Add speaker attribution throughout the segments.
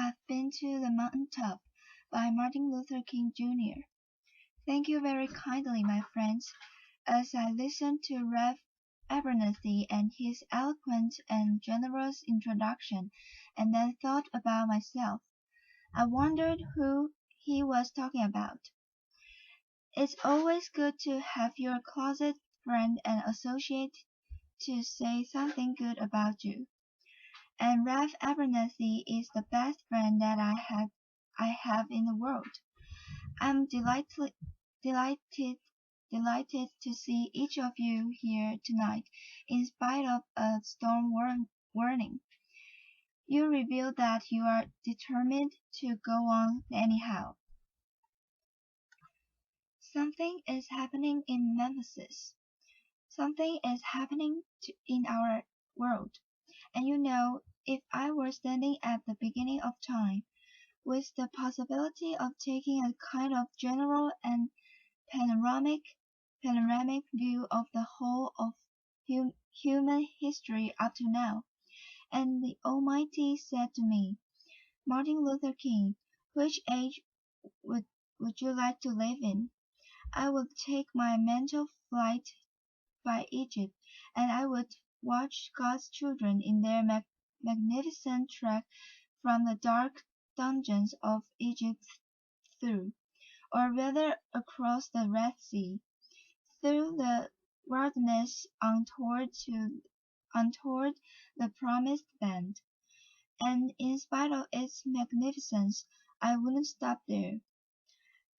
Speaker 1: I've been to the mountaintop by Martin Luther King Jr. Thank you very kindly, my friends, as I listened to Rev. Abernathy and his eloquent and generous introduction, and then thought about myself. I wondered who he was talking about. It's always good to have your closet friend and associate to say something good about you. And Rev. Abernathy is the best friend that I have in the world. I'm delighted delighted to see each of you here tonight, in spite of a storm warning. You reveal that you are determined to go on anyhow. Something is happening in Memphis. Something is happening in our world. And you know, if I were standing at the beginning of time, with the possibility of taking a kind of general and panoramic view of the whole of human history up to now, and the Almighty said to me, Martin Luther King, which age would, would you like to live in? I would take my mental flight by Egypt, and I would watch God's children in their magnificent trek from the dark dungeons of Egypt through, or rather across the Red Sea, through the wilderness on toward the promised land. And in spite of its magnificence, I wouldn't stop there.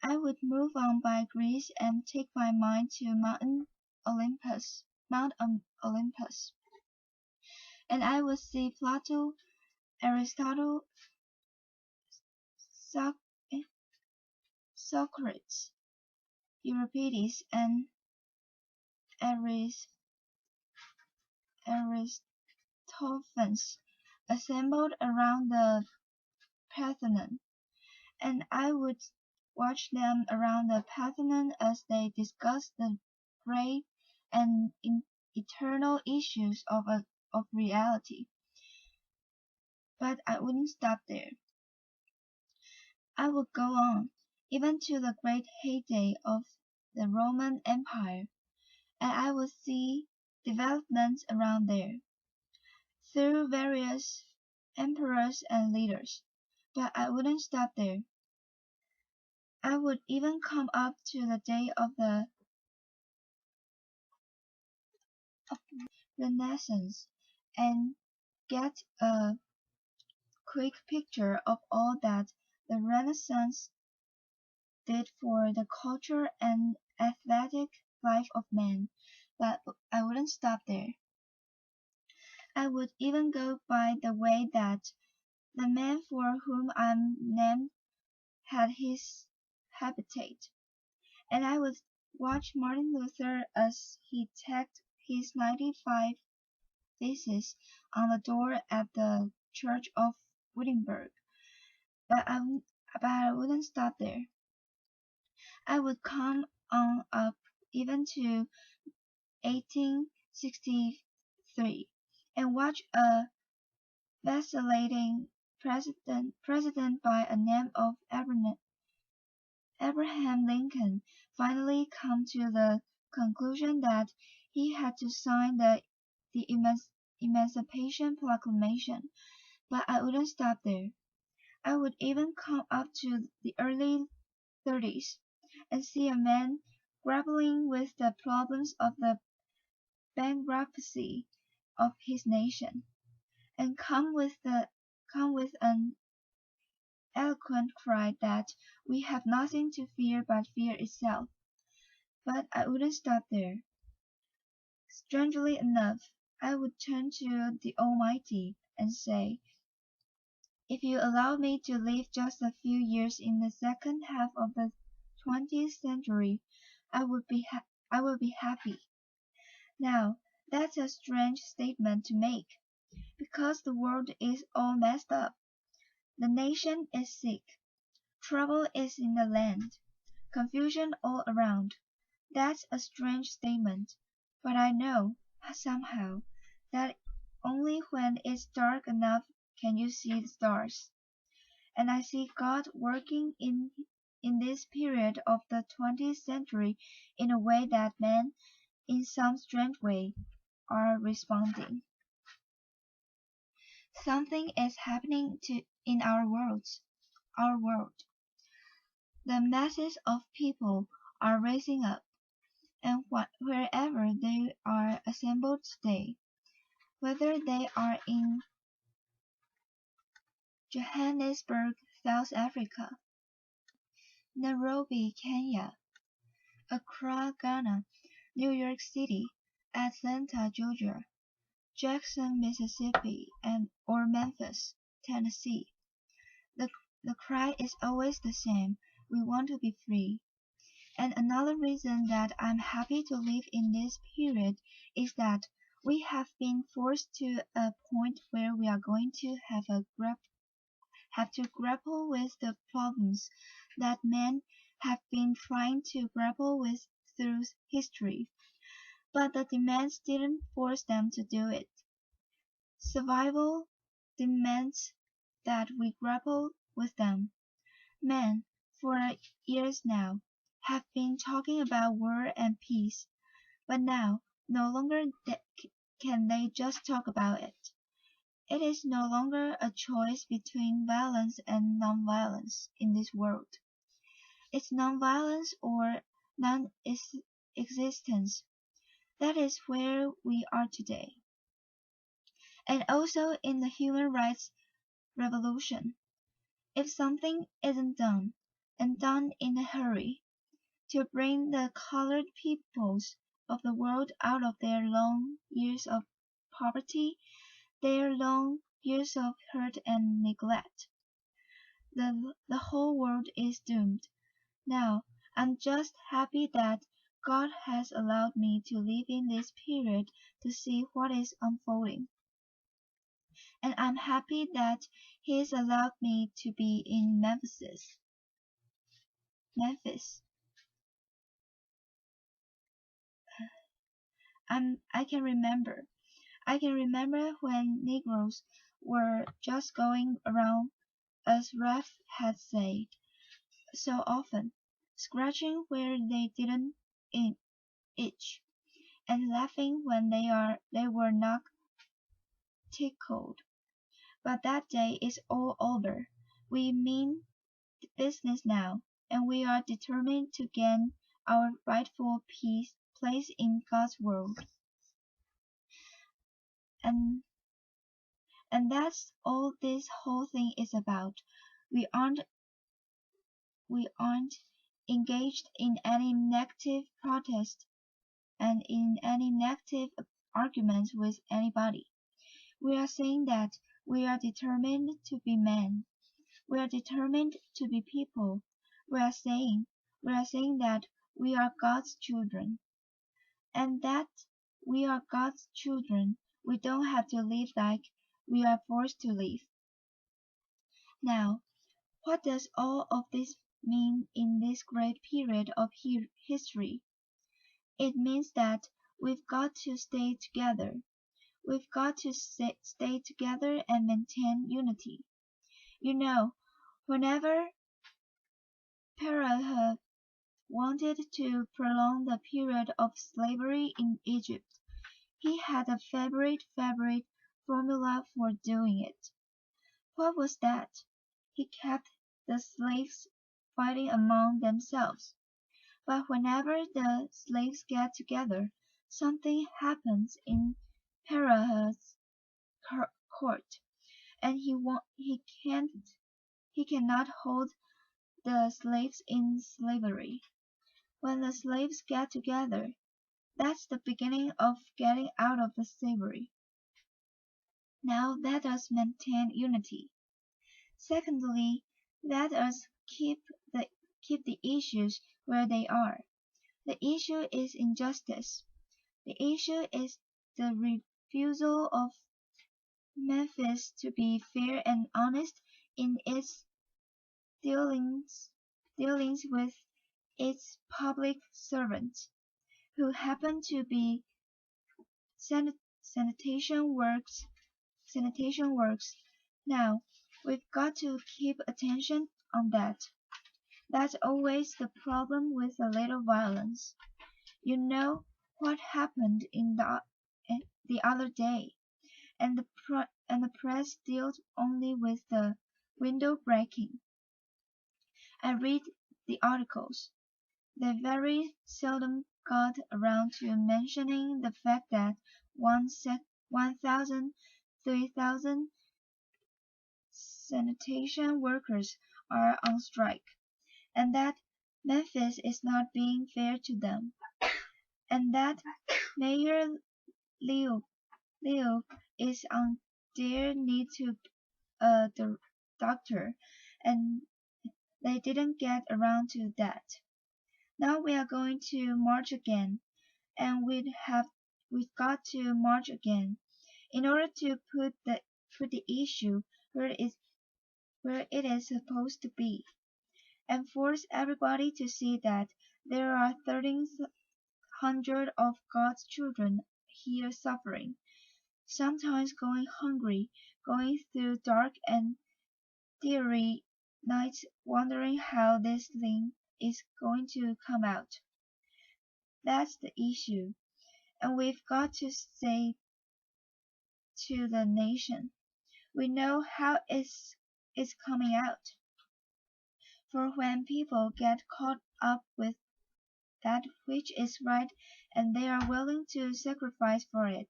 Speaker 1: I would move on by Greece and take my mind to Mount Olympus, and I would see Plato, Aristotle, Socrates, Euripides, and Aristophanes assembled around the Parthenon, and I would watch them around the Parthenon as they discussed the great and eternal issues of reality. But I wouldn't stop there. I would go on, even to the great heyday of the Roman Empire, and I would see developments around there, through various emperors and leaders. But I wouldn't stop there. I would even come up to the day of the Renaissance and get a quick picture of all that the Renaissance did for the culture and athletic life of man. But I wouldn't stop there. I would even go by the way that the man for whom I'm named had his habitat, and I would watch Martin Luther as he tacked his 95 theses on the door at the Church of Wittenberg. But I wouldn't stop there. I would come on up even to 1863 and watch a vacillating president by the name of Abraham Lincoln finally come to the conclusion that he had to sign the Emancipation Proclamation. But I wouldn't stop there. I would even come up to the early 30s and see a man grappling with the problems of the bankruptcy of his nation, and come with an eloquent cry that we have nothing to fear but fear itself. But I wouldn't stop there. Strangely enough, I would turn to the Almighty and say, if you allow me to live just a few years in the second half of the 20th century, I will be happy. Now, that's a strange statement to make, because the world is all messed up. The nation is sick. Trouble is in the land. Confusion all around. That's a strange statement, but I know, somehow, that only when it's dark enough can you see the stars. and I see God working in this period of the 20th century in a way that men, in some strange way, are responding. Something is happening in our world. Our world. The masses of people are rising up, and wherever they are assembled today, whether they are in Johannesburg, South Africa, Nairobi, Kenya, Accra, Ghana, New York City, Atlanta, Georgia, Jackson, Mississippi, or Memphis, Tennessee. The, the cry is always the same. We want to be free. And another reason that I'm happy to live in this period is that we have been forced to a point where we are going to have to grapple with the problems that men have been trying to grapple with through history, but the demands didn't force them to do it. Survival demands that we grapple with them. Men, for years now, have been talking about war and peace, but now no longer can they just talk about it. It is no longer a choice between violence and non-violence in this world. It's non-violence or non-existence. That is where we are today. And also in the human rights revolution. If something isn't done, and done in a hurry, to bring the colored peoples of the world out of their long years of poverty, their long years of hurt and neglect, the whole world is doomed. Now, I'm just happy that God has allowed me to live in this period to see what is unfolding. And I'm happy that He's allowed me to be in Memphis. I can remember. I can remember when Negroes were just going around, as Ralph had said so often, scratching where they didn't itch, and laughing when they were not tickled. But that day is all over. We mean business now, and we are determined to gain our rightful place in God's world. And and that's all this whole thing is about. We aren't we aren't engaged in any negative protest and in any negative arguments with anybody. We are saying that we are determined to be men. We are determined to be people. We are saying that we are God's children. And that we are God's children, we don't have to live like we are forced to live. Now, what does all of this mean in this great period of history? It means that we've got to stay together. We've got to stay together and maintain unity. You know, whenever Pharaoh wanted to prolong the period of slavery in Egypt, he had a favorite formula for doing it. What was that? He kept the slaves fighting among themselves. But whenever the slaves get together, something happens in Pharaoh's court, and he cannot hold the slaves in slavery. When the slaves get together, that's the beginning of getting out of the slavery. Now let us maintain unity. Secondly, let us keep the issues where they are. The issue is injustice. The issue is the refusal of Memphis to be fair and honest in its dealings with its public servants, who happen to be sanitation works. Now, We've got to keep attention on that. That's always the problem with a little violence. You know what happened the other day, and the press dealt only with the window breaking. I read the articles. They very seldom got around to mentioning the fact that 1,000, 3,000 sanitation workers are on strike, and that Memphis is not being fair to them, and that Mayor Leo is on their need to the doctor, and they didn't get around to that. Now we are going to march again, and we've got to march again in order to put the issue where it is supposed to be, and force everybody to see that there are 1,300 of God's children here suffering, sometimes going hungry, going through dark and dreary nights wondering how this thing is going to come out. That's the issue, and we've got to say to the nation, we know how it's coming out. For when people get caught up with that which is right and they are willing to sacrifice for it,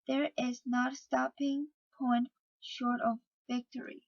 Speaker 1: there is not stopping point short of victory.